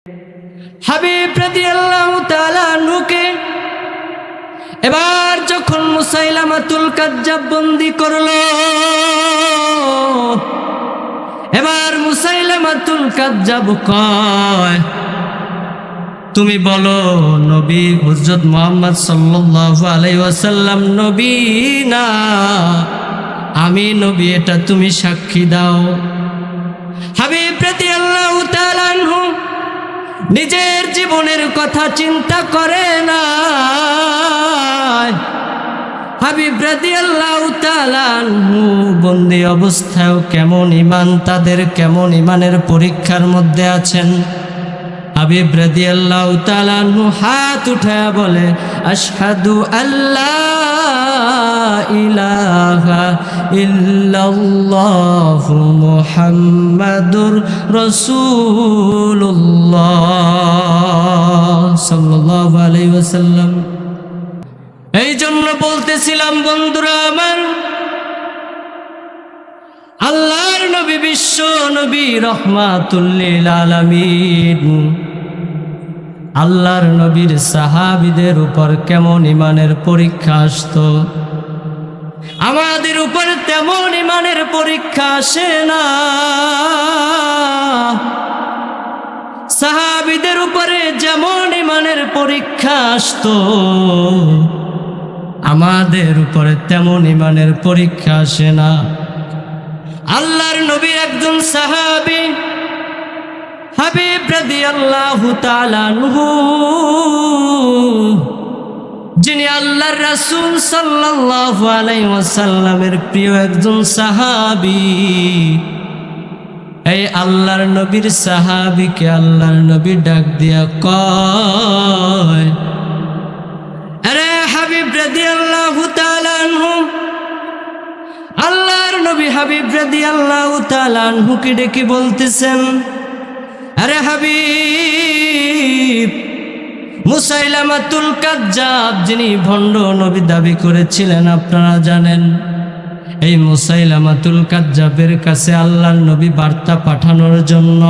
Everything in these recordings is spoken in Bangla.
হাবিব রাদিয়াল্লাহু তাআলা আনহুকে এবার যখন মুসাইলামাতুল কাজ্জাব বন্দী করলো, এবার মুসাইলামাতুল কাজ্জাব কয়, তুমি বলো নবী হযরত মুহাম্মদ সাল্লাল্লাহু আলাইহি ওয়াসাল্লাম নবী না আমি নবী, এটা তুমি সাক্ষী দাও। হাবিব রাদিয়াল্লাহু তাআলা আনহু নিজের জীবনের কথা চিন্তা করে না। হাবিব রাদিয়াল্লাহু তাআলা আনহু বন্দী অবস্থায়ও কেমন ঈমান তাদের, কেমন ঈমানের পরীক্ষার মধ্যে আছেন। হাবিব রাদিয়াল্লাহু তাআলা আনহু হাত উঠায়া বলে, আশহাদু আল্লা ইলাহা ইল্লাল্লাহু মুহাম্মাদুর রাসূলুল্লাহ সাল্লাল্লাহু আলাইহি ওয়াসাল্লাম। এই জন্য বলতেছিলাম বন্ধুরা আমার, আল্লাহর নবী বিশ্ব নবী রহমাতুল লিল আলামিন, আল্লাহর নবীর সাহাবীদের উপর কেমন ঈমানের পরীক্ষা আসতো, আমাদের উপর তেমন ঈমানের পরীক্ষা আসে না। সাহাবীদের উপরে যেমন ঈমানের পরীক্ষা আসতো, আমাদের উপরে তেমন ঈমানের পরীক্ষা আসে না। আল্লাহর নবীর একজন সাহাবী হাবিব রাদিয়াল্লাহু তাআলা আনহু, যিনি আল্লাহর রাসূল সাল্লাল্লাহু আলাইহি ওয়াসাল্লামের প্রিয় একজন সাহাবী, এই আল্লাহর নবীর সাহাবীকে আল্লাহর নবী ডাক দিয়া কয়, আরে হাবিব রাদিয়াল্লাহু তাআলা আনহু, আল্লাহর নবী হাবিব রাদিয়াল্লাহু তাআলা আনহুকে ডেকে বলতেছেন, আরে হাবিব, মুসাইলামাতুল কাজ্জাব যিনি ভণ্ড নবী দাবি করেছিলেন আপনারা জানেন, এই মুসাইলামাতুল কাজ্জাবের কাছে আল্লাহর নবী বার্তা পাঠানোর জন্য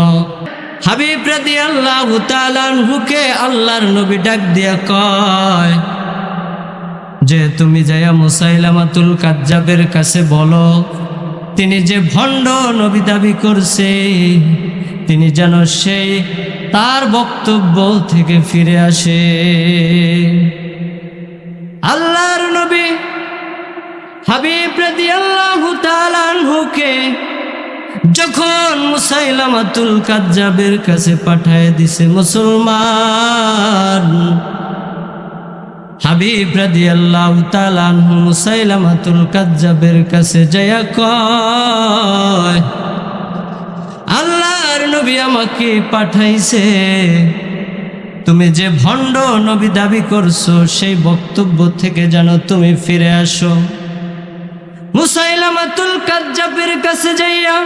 হাবিব রাদিয়াল্লাহু তাআলা আনহুকে আল্লাহর নবী ডাক দিয়া কয় যে তুমি যাইয়া মুসাইলামাতুল কাজ্জাবের কাছে বলো, তিনি যে ভণ্ড নবী দাবি করছে, তিনি যেন সেই তার বক্তব্য থেকে ফিরে আসে। আল্লাহর নবী হাবিব রাদিয়াল্লাহু তাআলা আনহুকে যখন মুসাইলামাতুল কাজ্জাবের কাছে পাঠায় দিছে মুসলমান, হাবিব রাদিয়াল্লাহু তাআলা আনহু মুসাইলামাতুল কাজ্জাবের কাছে যায়া কয়, আল্লাহর নবী আমাকে পাঠাইছে, তুমি যে ভণ্ড নবী দাবি করছো সেই বক্তব্য থেকে যেন তুমি ফিরে আসো। মুসাইলামাতুল কাজ্জাবের কাছে যাইয়া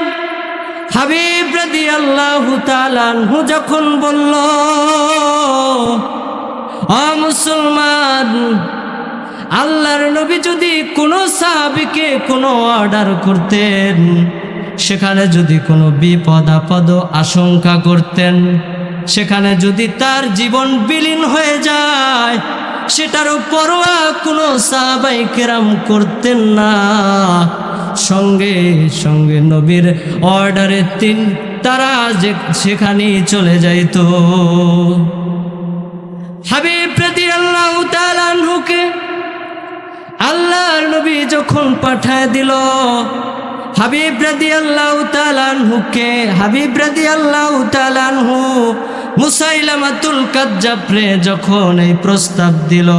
হাবিব রাদিয়াল্লাহু তাআলা আনহু যখন বলল, ও মুসলমান, আল্লাহর নবী যদি কোনো সাহাবীকে কোনো অর্ডার করতেন, সেখানে যদি কোনো বিপদ আপদ আশঙ্কা করতেন, সেখানে যদি তার জীবন বিলীন হয়ে যায়, সেটারও পরোয়া কোনো সাহাবায়ে কেরাম করতেন না। সঙ্গে সঙ্গে নবীর অর্ডারে তারা সেখানেই চলে যাইত। হাবিব রাদিয়াল্লাহু তাআলা আনহুকে আল্লাহর নবী যখন পাঠায় দিল, হাবিব রাদিয়াল্লাহু তাআলা আনহুকে হাবিব রাদিয়াল্লাহু তাআলা আনহু মুসাইলামাতুল কাজ্জাবরে যখন এই প্রস্তাব দিল,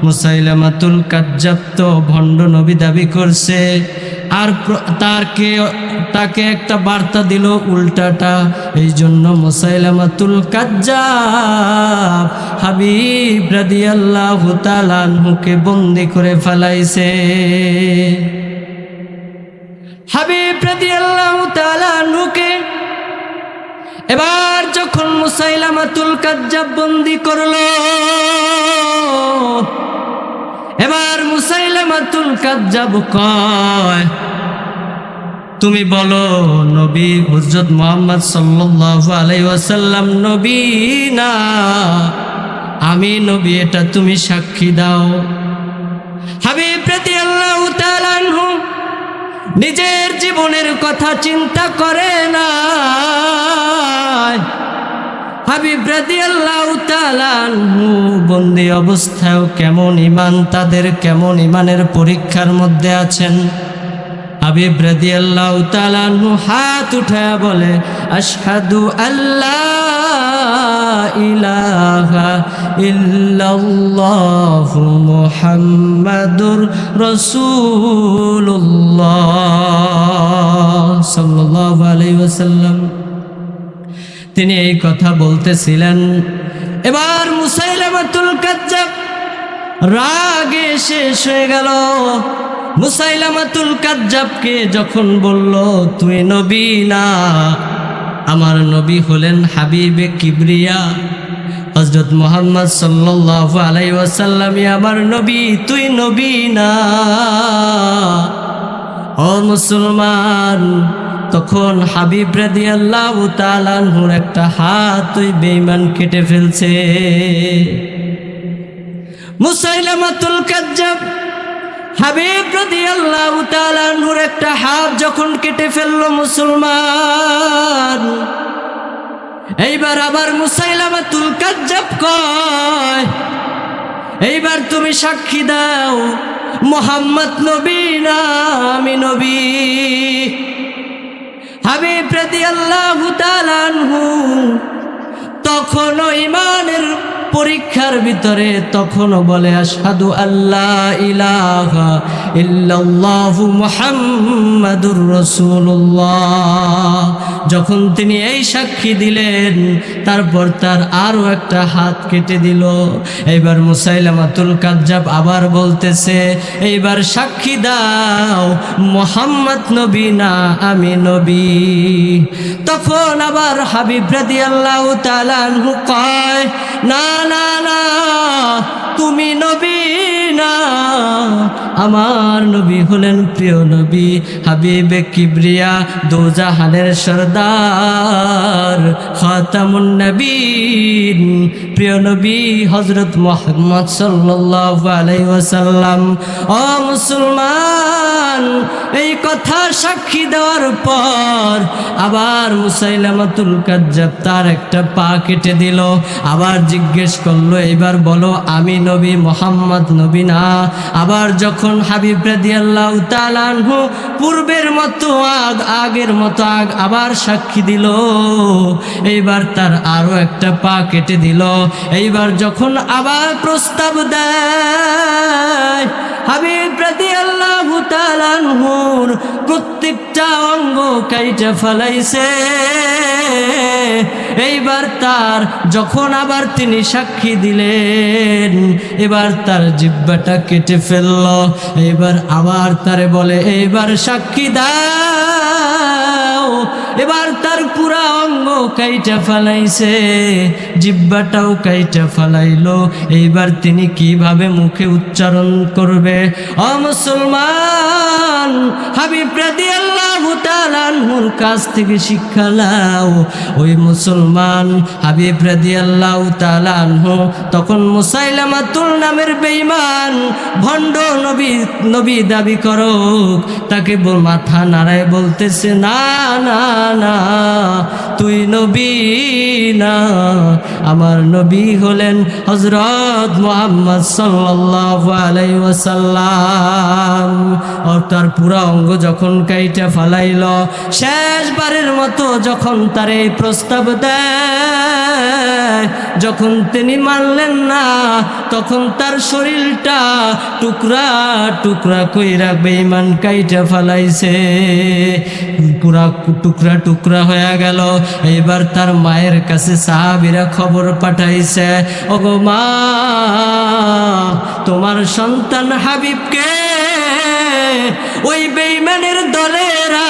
মুসাইলামাতুল কাজ্জাব তো ভণ্ড নবী দাবি করছে, আর তাকে একটা বার্তা দিল উল্টাটা। এই জন্য মুসাইলামাতুল কাজ্জাব হাবিব রাদিয়াল্লাহু তাআলা আনহুকে বন্দী করে ফেলাইছে। হাবিব রাদিয়াল্লাহু তাআলা আনহুকে এবার যখন মুসাইলামাতুল কাজ্জাব বন্দী করলো, এবার মুসাইলামাতুল কাজ্জাব কয়, তুমি বলো নবী হযরত মুহাম্মদ সাল্লাল্লাহু আলাইহি ওয়াসাল্লাম নবী না আমি নবী, এটা তুমি সাক্ষী দাও। হাবিব রাদিয়াল্লাহু তাআলা আনহু নিজের জীবনের কথা চিন্তা করে না। হাবিব রাদিয়াল্লাহু তাআলা আনহু বন্দি অবস্থায়ও কেমন ঈমান তাদের, কেমন ঈমানের পরীক্ষার মধ্যে আছেন। হাবিব রাদিয়াল্লাহু তাআলা আনহু হাত উঠায়া বলে আশহাদু আল্লা ইলাহা ইল্লাল্লাহু মুহাম্মাদুর রাসূলুল্লাহ সাল্লাল্লাহু আলাইহি ওয়াসাল্লাম। তিনি এই কথা বলতেছিলেন। এবার মুসাইলামাতুল কাজ্জাব রাগে শেষ হয়ে গেল। মুসাইলামাতুল কাজ্জাবকে যখন বলল তুই নবী না, আমার নবী হলেন হাবিবে কিবরিয়া হযরত মুহাম্মদ সাল্লাল্লাহু আলাইহি ওয়াসাল্লাম, আমার নবী, তুই নবী না। ও মুসলমান, তখন হাবিব রাদিয়াল্লাহু তাআলা আনহুর একটা হাত ওই বেঈমান কেটে ফেলছে। মুসাইলামাতুল কাজ্জাব হাবিব রাদিয়াল্লাহু তাআলা আনহুর একটা হাত যখন কেটে ফেললো মুসলমান, এইবার আবার মুসাইলামাতুল কাজ্জাব কয় এইবার তুমি সাক্ষী দাও মুহাম্মদ নবী না আমি নবী। হাবিব রাদিয়াল্লাহু তাআলা আনহু তখনও ঈমানের পরীক্ষার ভিতরে তখনও বলে আশহাদু আল্লা ইলাহা ইল্লাল্লাহু মুহাম্মাদুর রাসূলুল্লাহ। যখন তিনি এই সাক্ষী দিলেন তারপর তার আরো একটা হাত কেটে দিল। এইবার মুসাইলামাতুল কাজ্জাব আবার বলতেছে এইবার সাক্ষী দাও মুহাম্মদ নবী না আমি নবী। তখন আবার হাবিব রাদিয়াল্লাহু তাআলা আনহু কয় না না না তুমি নবী না, আমার নবী হলেন প্রিয় নবী হাবিবে কিবরিয়া দোজাহানের সরদার খাতামুন নবীন প্রিয় নবী হযরত মুহাম্মদ সাল্লাল্লাহু আলাইহি ওয়াসাল্লাম। ও মুসলমান, এই কথা সাক্ষী দেওয়ার পর আবার মুসাইলামাতুল কাজ্জাব তার একটা পা কেটে দিল। আবার জিজ্ঞেস করলো এইবার বলো আমি নবী মুহাম্মদ নবী না। আবার যখন হাবিব রাদিয়াল্লাহু তাআলা আনহু পূর্বের মতো আগের মতো আবার সাক্ষী দিল, এইবার তার আরো একটা পা কেটে দিল। এইবার যখন আবার প্রস্তাব দেয় হাবিব রাদিয়াল্লাহু তাআলা আনহুর প্রত্যেকটা অঙ্গ কাইটা ফেলাইছে। এইবার তার যখন আবার তিনি সাক্ষী দিলেন এবার তার জিহ্বাটা কেটে ফেলল। এইবার আবার তারে বলে এইবার সাক্ষী দাও। এবার তার পুরা অঙ্গ কাইটা ফেলাইছে, জিহ্বাটাও কাইটা ফেলাইলো। এইবার তিনি কিভাবে মুখে উচ্চারণ করবে? ও মুসলমান, হাবিব রাদিয়াল্লাহু তাআলা আনহুর কাছ থেকে শিক্ষা নাও। ওই মুসলমান হাবিব রাদিয়াল্লাহু তাআলা আনহু তখন মুসাইলামাতুল নামের বেঈমান ভণ্ড নবী দাবি করো তাকে মাথা নাড়ায় বলতেছে না না না তুই নবী না, আমার নবী হলেন হযরত মুহাম্মদ সাল্লাল্লাহু আলাইহি ওয়াসাল্লাম। আর তার পুরা অঙ্গ যখন কাইটা ফালাইল, শেষবারের মতো যখন তার এই প্রস্তাব দেয়, যখন তিনি মানলেন না তখন তার শরীরটা টুকরা টুকরা কইরা বেঈমান কাইটা ফালাইছে, পুরা টুকরা টুকরা হয়ে গেল। এইবার তার মায়ের কাছে সাহাবীরা খবর পাঠাইছে, ওগো মা, তোমার সন্তান হাবিবকে ওই বেঈমানের দলেরা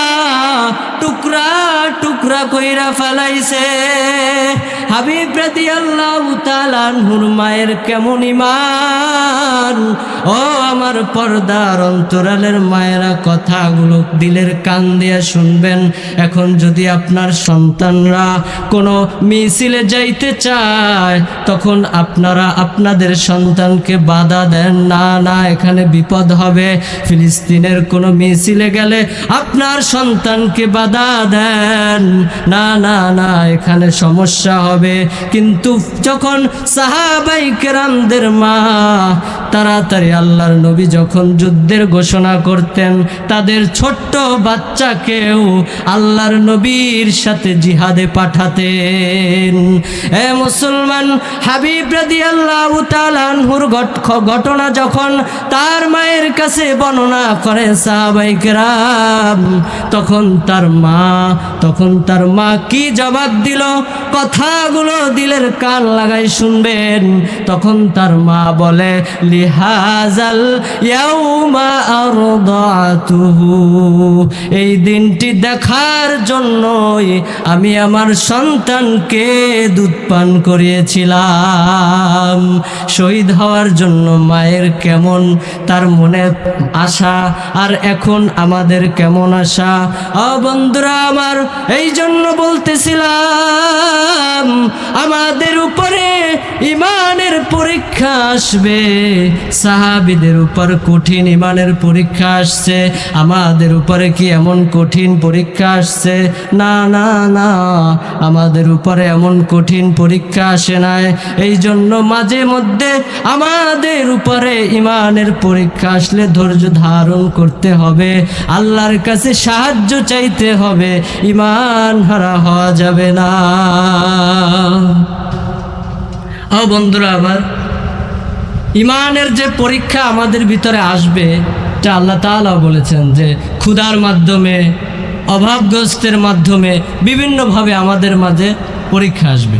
টুকরা টুকরা কইরা ফেলাইছে। হাবিব রাদিয়াল্লাহু তাআলা আনহুর মায়ের কেমন ঈমান! ও আমার পর্দার অন্তরালের মায়েরা, কথাগুলো দিলের কান দিয়ে শুনবেন। এখন যদি আপনার সন্তানরা কোনো মিছিলে যাইতে চায়, তখন আপনারা আপনাদের সন্তানকে বাধা দেন না, না এখানে বিপদ হবে। ফিলিস্তিনের কোনো মিছিলে গেলে আপনার সন্তানকে বাধা দেন না, না না এখানে সমস্যা হবে। কিন্তু যখন সাহাবায়ে কেরামদের মা তাড়াতাড়ি আল্লাহর নবী যখন যুদ্ধের ঘোষণা করতেন, তাদের ছোট্ট বাচ্চাকেও আল্লাহর নবীর সাথে জিহাদে পাঠাতেন। এ মুসলমান, হাবিব রাদিয়াল্লাহু তাআলা আনহুর ঘটনা যখন তার মায়ের কাছে বর্ণনা করে সাহাবায়ে কেরাম, তখন তার মা কি জবাব দিল, কথাগুলো দিলের কান লাগাই শুনবেন। তখন তার মা বলে, লিহাজাল ইয়াউমা আরদাতুহু, এই দিনটি দেখার জন্যই আমি আমার সন্তানকে দুধ পান করিয়েছিলাম। শহীদ হওয়ার জন্য মায়ের কেমন তার মনে আশা, আর এখন আমাদের কেমন আশা। বন্ধুরা আমার, এই জন্য বলতেছিলাম আমাদের উপরে ইমানের পরীক্ষা আসবে। সাহাবীদের উপর কঠিন ইমানের পরীক্ষা আসছে, আমাদের উপরে কি এমন কঠিন পরীক্ষা আসছে? না না না, আমাদের উপরে এমন কঠিন পরীক্ষা আসে নাই। এই জন্য মাঝে মধ্যে আমাদের উপরে ইমানের পরীক্ষা আসলে ধৈর্য ধারণ করতে হবে, আল্লাহর কাছে সাহায্য চাইতে হবে, ইমান হারা হওয়া যাবে না। বন্ধুরা আবার, ইমানের যে পরীক্ষা আমাদের ভিতরে আসবে, এটা আল্লাহ তাআলা বলেছেন যে ক্ষুধার মাধ্যমে, অভাবগ্রস্তের মাধ্যমে বিভিন্নভাবে আমাদের মাঝে পরীক্ষা আসবে।